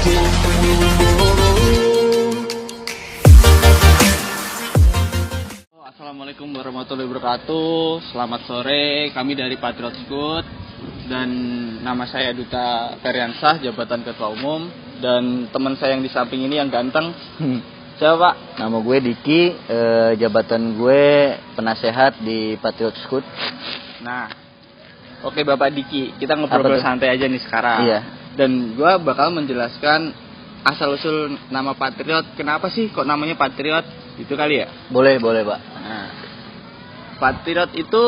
Assalamualaikum warahmatullahi wabarakatuh. Selamat sore, kami dari Patriot Scout dan nama saya Duta Feryansah, jabatan Ketua Umum, dan teman saya yang di samping ini yang ganteng. Siapa Pak? Nama gue Diki, jabatan gue penasehat di Patriot Scout. Nah, oke Bapak Diki, kita ngobrol santai aja nih sekarang. Iya. Dan gue bakal menjelaskan asal-usul nama Patriot. Kenapa sih kok namanya Patriot? Itu kali ya? Boleh Pak. Nah, Patriot itu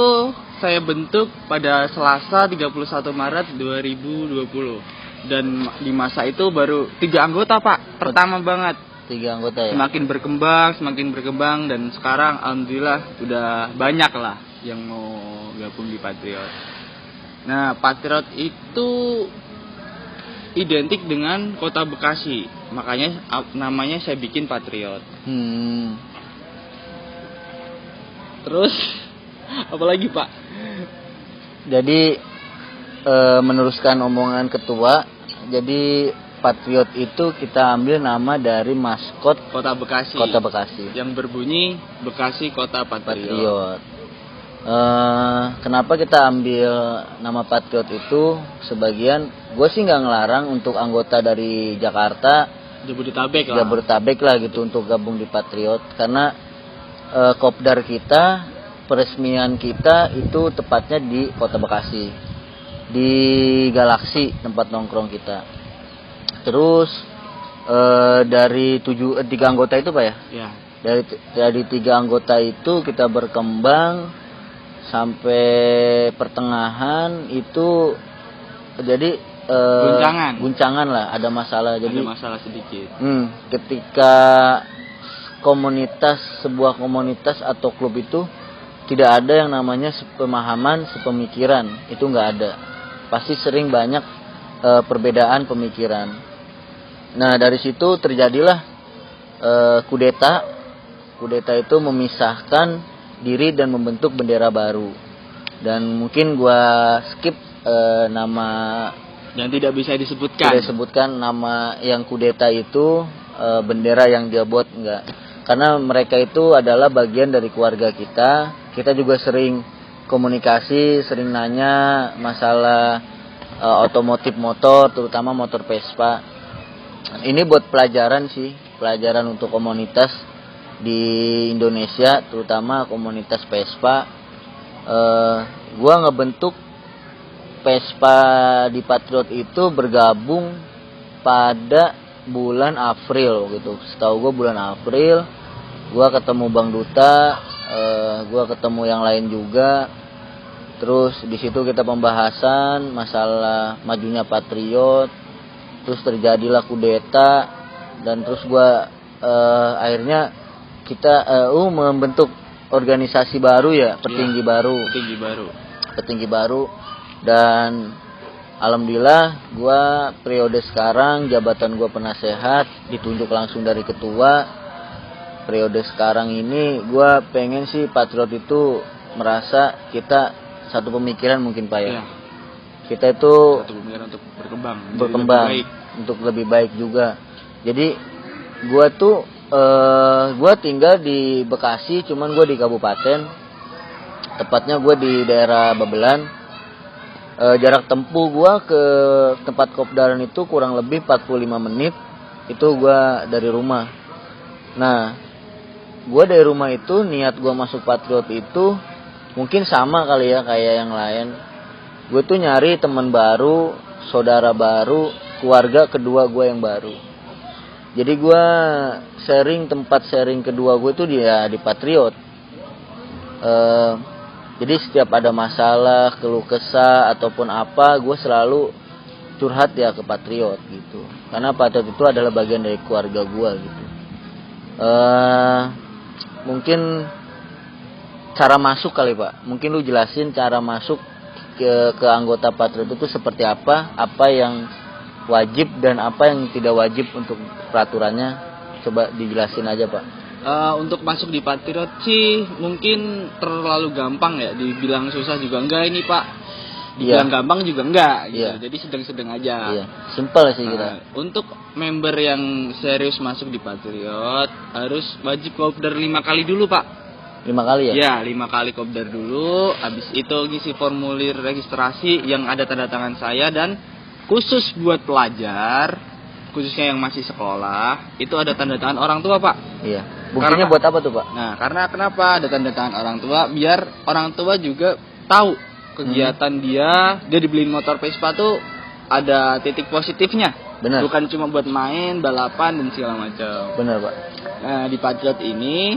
saya bentuk pada Selasa 31 Maret 2020. Dan di masa itu baru 3 anggota Pak, pertama banget. 3 anggota ya? Semakin berkembang, dan sekarang alhamdulillah udah banyak lah yang mau gabung di Patriot. Nah, Patriot itu identik dengan kota Bekasi, makanya namanya saya bikin Patriot. Terus apalagi Pak? Jadi meneruskan omongan ketua, jadi Patriot itu kita ambil nama dari maskot Kota Bekasi. Yang berbunyi Bekasi Kota Patriot. Kenapa kita ambil nama Patriot itu? Sebagian gue sih nggak ngelarang untuk anggota dari Jakarta, Jabodetabek lah gitu untuk gabung di Patriot, karena kopdar kita, peresmian kita itu tepatnya di Kota Bekasi, di Galaksi tempat nongkrong kita. Terus dari 3 anggota itu Pak ya? Ya. Dari 3 anggota itu kita berkembang sampai pertengahan itu jadi guncangan lah, ada masalah. Jadi ada masalah sedikit. Ketika sebuah komunitas atau klub itu tidak ada yang namanya sepemahaman, sepemikiran, itu nggak ada. Pasti sering banyak perbedaan pemikiran. Nah, dari situ terjadilah kudeta. Kudeta itu memisahkan diri dan membentuk bendera baru. Dan mungkin gua skip nama yang tidak bisa disebutkan. Tidak disebutkan nama yang kudeta itu, bendera yang dia buat, enggak. Karena mereka itu adalah bagian dari keluarga kita. Kita juga sering komunikasi, sering nanya masalah otomotif motor, terutama motor Vespa. Ini buat pelajaran untuk komunitas di Indonesia, terutama komunitas Vespa. Gua ngebentuk Vespa di Patriot itu bergabung pada bulan April gitu. Setahu gue bulan April, gue ketemu Bang Duta, gue ketemu yang lain juga. Terus di situ kita pembahasan masalah majunya Patriot. Terus terjadilah kudeta, dan terus gue akhirnya kita membentuk organisasi baru ya, petinggi baru. Dan alhamdulillah gue periode sekarang jabatan gue penasehat, ditunjuk langsung dari ketua. Periode sekarang ini gue pengen sih Patriot itu merasa kita satu pemikiran mungkin Pak ya. Kita itu satu pemikiran untuk berkembang untuk lebih baik juga. Jadi gue tuh gue tinggal di Bekasi, cuman gue di kabupaten, tepatnya gue di daerah Babelan. Jarak tempuh gue ke tempat kopdaran itu kurang lebih 45 menit. Itu gue dari rumah. Nah, gue dari rumah itu niat gue masuk Patriot itu mungkin sama kali ya kayak yang lain. Gue tuh nyari teman baru, saudara baru, keluarga kedua gue yang baru. Jadi gue tempat sharing kedua gue itu di Patriot. Jadi setiap ada masalah, keluh kesah ataupun apa, gue selalu curhat ya ke Patriot gitu. Karena Patriot itu adalah bagian dari keluarga gue gitu. Mungkin cara masuk kali Pak. Mungkin lu jelasin cara masuk ke anggota Patriot itu seperti apa yang wajib dan apa yang tidak wajib untuk peraturannya. Coba dijelasin aja Pak. Untuk masuk di Patriot sih mungkin terlalu gampang ya, dibilang susah juga enggak ini Pak. dibilang gampang juga enggak gitu. Iya. Jadi sedang-sedang aja. Iya, simple sih kita. Untuk member yang serius masuk di Patriot harus wajib kopdar 5 kali dulu, Pak. 5 kali ya? Ya, 5 kali kopdar dulu. Habis itu ngisi formulir registrasi yang ada tanda tangan saya, dan khusus buat pelajar, khususnya yang masih sekolah, itu ada tanda tangan orang tua, Pak. Iya. Buktinya buat apa tuh, Pak? Nah, karena kenapa ada tanda tangan orang tua? Biar orang tua juga tahu kegiatan dia dibeliin motor Vespa tuh ada titik positifnya. Benar. Bukan cuma buat main, balapan dan segala macam. Benar, Pak. Nah, di Patriot ini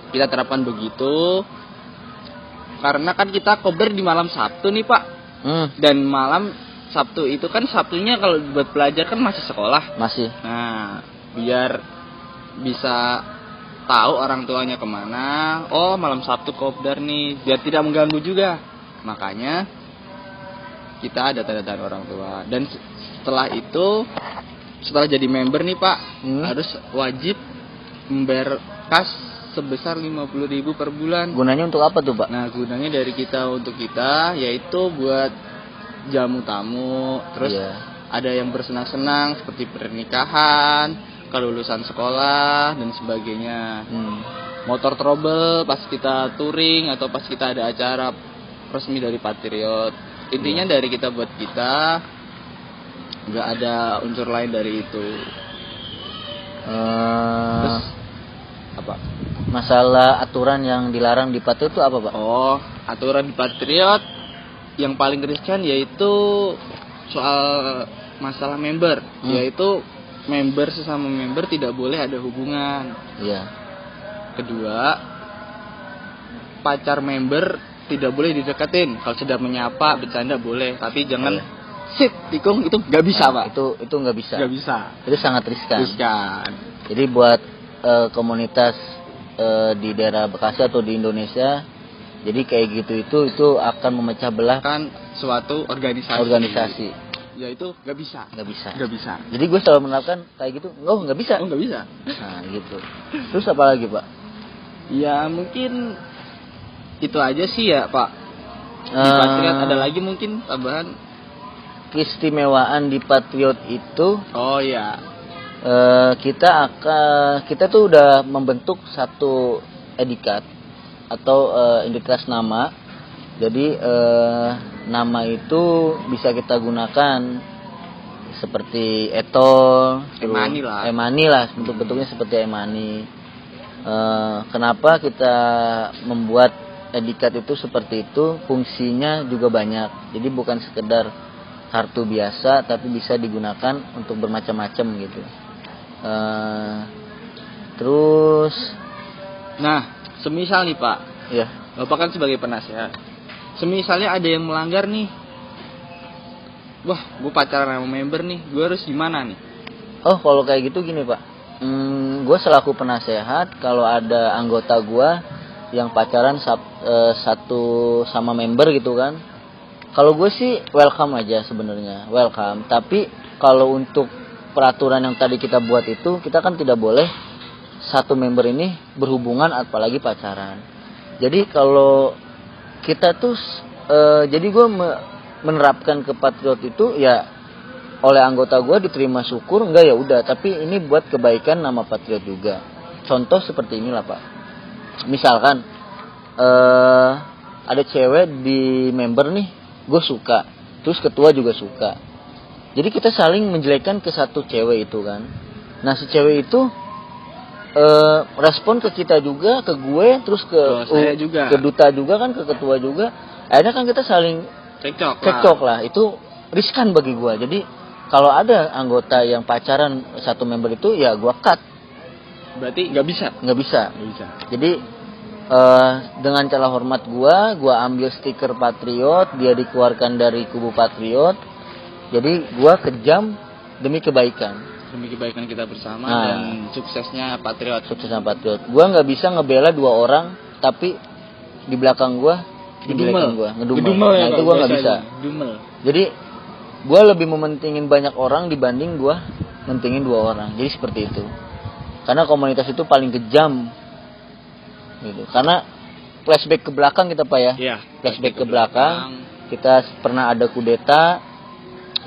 kita terapkan begitu. Karena kan kita kober di malam Sabtu nih, Pak. Dan malam Sabtu itu kan, Sabtunya kalau buat pelajar kan masih sekolah. Masih. Nah, biar bisa tahu orang tuanya kemana. Oh, malam Sabtu kopdar nih, biar tidak mengganggu juga. Makanya kita ada tanda tangan orang tua. Dan setelah itu, setelah jadi member nih, Pak, harus wajib membayar kas sebesar 50.000 per bulan. Gunanya untuk apa tuh, Pak? Nah, gunanya dari kita untuk kita, yaitu buat jamu tamu, terus ada yang bersenang-senang seperti pernikahan, kelulusan sekolah dan sebagainya. Motor trouble pas kita touring atau pas kita ada acara resmi dari Patriot. Intinya dari kita buat kita, nggak ada unsur lain dari itu. Terus apa? Masalah aturan yang dilarang di Patriot itu apa, Pak? Oh, aturan di Patriot yang paling riskan yaitu soal masalah member, yaitu member sesama member tidak boleh ada hubungan. Iya. Kedua, pacar member tidak boleh dideketin. Kalau sedang menyapa, bercanda boleh, tapi jangan sit tikung, itu nggak bisa, Pak. Itu nggak bisa. Nggak bisa. Itu sangat riskan. Riskan. Jadi buat komunitas di daerah Bekasi atau di Indonesia, jadi kayak gitu itu akan memecah belah kan suatu organisasi. Ya itu nggak bisa. Jadi gue selalu menerapkan kayak gitu, nggak bisa. Nggak bisa. Nah gitu. Terus apa lagi, Pak? Ya mungkin itu aja sih ya, Pak. Di Patriot ada lagi mungkin tambahan keistimewaan di Patriot itu. Oh ya. Kita tuh udah membentuk satu edikat atau identitas nama. Jadi nama itu bisa kita gunakan seperti etol, emani lah, bentuk-bentuknya seperti emani. Kenapa kita membuat edikat itu seperti itu? Fungsinya juga banyak. Jadi bukan sekedar kartu biasa, tapi bisa digunakan untuk bermacam-macam gitu. Terus, nah, semisal nih, Pak. Ya. Bapak kan sebagai penasehat. Semisalnya ada yang melanggar nih. Wah, gue pacaran sama member nih. Gue harus gimana nih? Oh, kalau kayak gitu gini, Pak. Gue selaku penasehat, kalau ada anggota gue yang pacaran satu sama member gitu kan, kalau gue sih welcome aja sebenarnya, welcome. Tapi kalau untuk peraturan yang tadi kita buat itu, kita kan tidak boleh satu member ini berhubungan apalagi pacaran. Jadi kalau kita tuh jadi gue menerapkan ke Patriot itu ya oleh anggota gue diterima syukur, enggak ya udah, tapi ini buat kebaikan nama Patriot juga. Contoh seperti inilah, Pak. Misalkan ada cewek di member nih, gue suka, terus ketua juga suka. Jadi kita saling menjelekkan ke satu cewek itu kan. Nah si cewek itu respon ke kita juga, ke gue, terus ke duta juga kan, ke ketua juga. Akhirnya kan kita saling cekcok lah. Itu riskan bagi gue. Jadi kalau ada anggota yang pacaran satu member itu, ya gue cut. Berarti nggak bisa. Jadi dengan cara hormat gue ambil stiker Patriot, dia dikeluarkan dari kubu Patriot. Jadi gue kejam demi kebaikan kita bersama dan suksesnya Patriot. Gue nggak bisa ngebela dua orang, tapi di belakang gue ngedumel. Nah itu gue nggak bisa. Jadi gue lebih mementingin banyak orang dibanding gue mentingin dua orang. Jadi seperti itu. Karena komunitas itu paling kejam. Gitu. Karena flashback ke belakang kita, Pak ya. Iya, flashback ke belakang. kita pernah ada kudeta.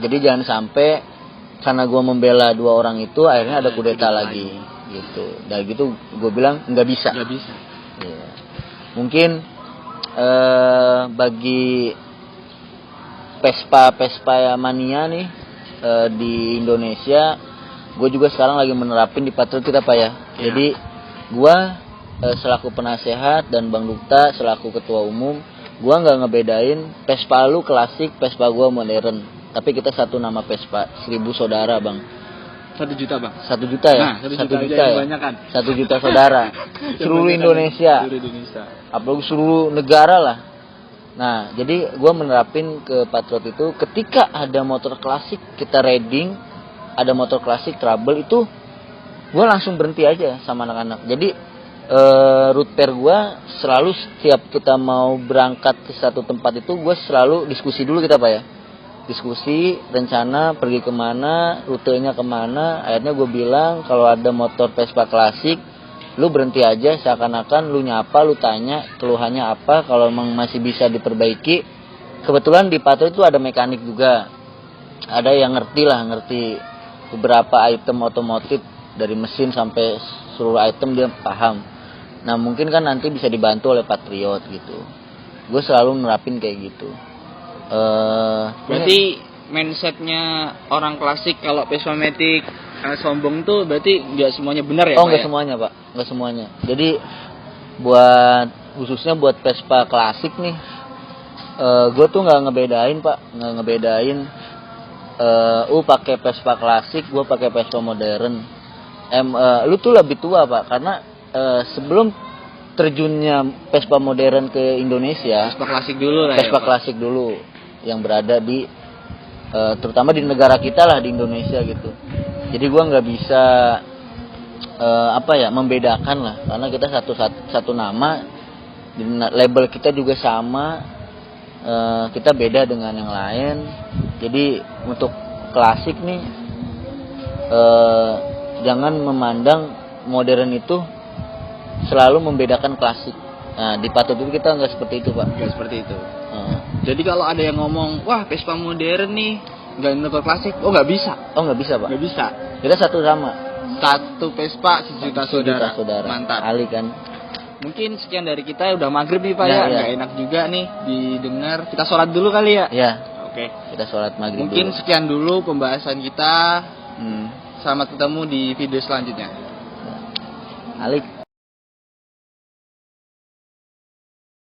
Jadi jangan sampai karena gue membela 2 orang itu akhirnya ada kudeta lagi gitu. Dan gitu gue bilang nggak bisa. Ya. Mungkin bagi Vespa mania nih di Indonesia, gue juga sekarang lagi menerapin di Patriot kita Pak ya. Jadi gue selaku penasehat dan Bang Dukta selaku ketua umum, gue nggak ngebedain Vespa lu klasik, Vespa gue modern. Tapi kita satu nama Vespa, 1.000 saudara Bang. 1 juta Bang? 1 juta ya? Nah, 1 juta ya? Kan? 1 juta saudara. Seluruh Indonesia. Apalagi seluruh negara lah. Nah, jadi gue menerapin ke Patriot itu, ketika ada motor klasik kita riding, ada motor klasik trouble itu, gue langsung berhenti aja sama anak-anak. Jadi route pair gue selalu setiap kita mau berangkat ke satu tempat itu, gue selalu diskusi dulu kita Pak ya. Diskusi, rencana pergi kemana, rutenya kemana. Akhirnya gue bilang kalau ada motor Vespa klasik, lu berhenti aja, seakan-akan lu nyapa, lu tanya keluhannya apa, kalau memang masih bisa diperbaiki. Kebetulan di Patriot itu ada mekanik juga, ada yang ngerti beberapa item otomotif dari mesin sampai seluruh item dia paham. Nah mungkin kan nanti bisa dibantu oleh Patriot gitu. Gue selalu nerapin kayak gitu. Berarti mindsetnya orang klasik kalau Vespa Matic sombong tuh berarti nggak semuanya benar ya? Oh nggak semuanya Pak, nggak semuanya. Jadi khususnya buat Vespa klasik nih, gue tuh nggak ngebedain Pak, pakai Vespa klasik, gue pakai Vespa modern. Lu tuh lebih tua Pak, karena sebelum terjunnya Vespa modern ke Indonesia, Vespa klasik dulu lah. Vespa klasik dulu yang berada di terutama di negara kita lah, di Indonesia gitu. Jadi gua nggak bisa membedakan lah, karena kita satu nama, label kita juga sama, kita beda dengan yang lain. Jadi untuk klasik nih jangan memandang modern itu selalu membedakan klasik. Nah di Patriot itu kita nggak seperti itu Pak. Nggak seperti itu. Jadi kalau ada yang ngomong, wah Vespa modern nih nggak nukar klasik, nggak bisa. Nggak bisa Pak. Nggak bisa. Kita satu sama. Satu Vespa 1 juta saudara. Mantap. Ali kan. Mungkin sekian dari kita, udah maghrib nih Pak ya. Nggak enak juga nih didengar. Kita sholat dulu kali ya. Ya. Oke. Kita sholat maghrib. Mungkin sekian dulu pembahasan kita. Selamat ketemu di video selanjutnya. Alik.